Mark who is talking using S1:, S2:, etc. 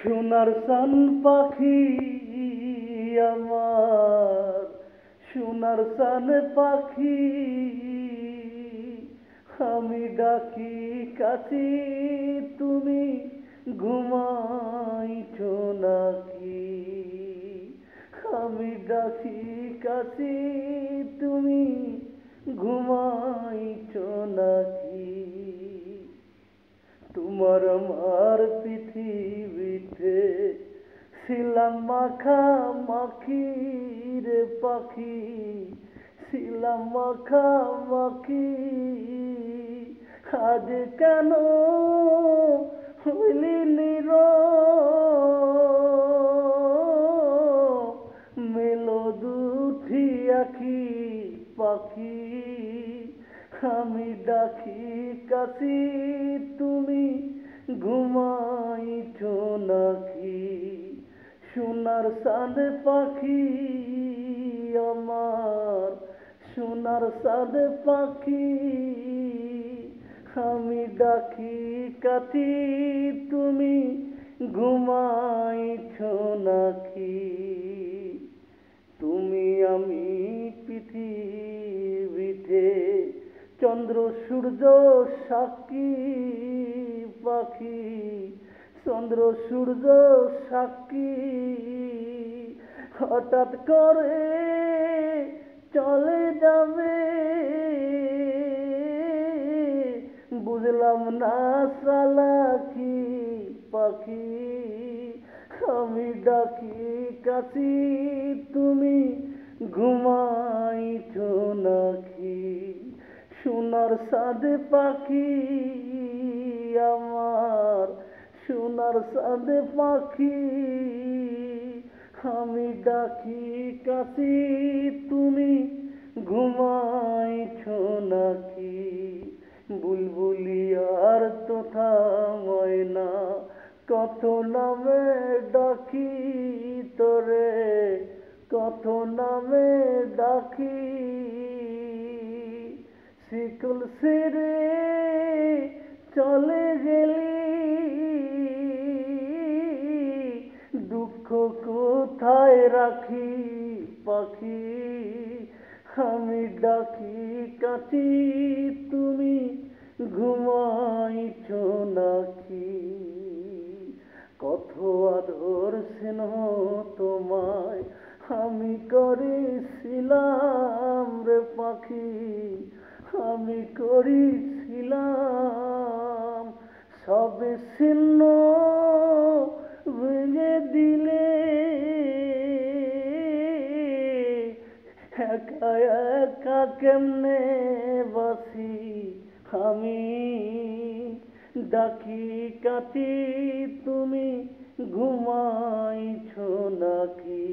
S1: সোনার চান পাখি আমার, সোনার চান পাখি, আমি ডাকি কাছে তুমি ঘুমাইছো নাকি? আমি ডাকি কাছে তুমি ঘুমাইছো নাকি? তোমার আমার পৃথিবীতে ছিলাম মাখামাখি রে পাখি, ছিলাম মাখামাখি, আজ কেন হইলি নীরব? মেলো দুটি আখি পাখি, আমি ডাকি কাছি তুমি ঘুমাইছো নাকি? সোনার চাঁদ পাখি আমার, সোনার চাঁদ পাখি, আমি ডাকি কাছি তুমি ঘুমাইছো নাকি? তুমি আমি পৃথিবীতে চন্দ্র সূর্য সাক্ষী পাখি, চন্দ্র সূর্য সাক্ষী, হঠাৎ করে চলে যাবে, বুঝলাম না চালাকি পাখি, আমি ডাকি কাছি তুমি ঘুমাইছো নাকি? সোনার চাঁদ পাখি আমার, সোনার চাঁদ পাখি, আমি ডাকি কাছি তুমি ঘুমাইছো নাকি? বুলবুলি আর তোতা ময়না কত নামে ডাকি তোরে, কত নামে ডাকি, শিকল ছেড়ে চলে গেলি, দুঃখ কোথায় রাখি পাখি, আমি ডাকি কাছি তুমি ঘুমাইছো নাকি? কত আদর স্নেহ তোমায় আমি করেছিলাম রে পাখি, আমি করেছিলাম, সবে ছিন্ন ভেঙে দিলে, একা একা কেমনে বাসি আমি, ডাকি কাছি তুমি ঘুমাইছো নাকি?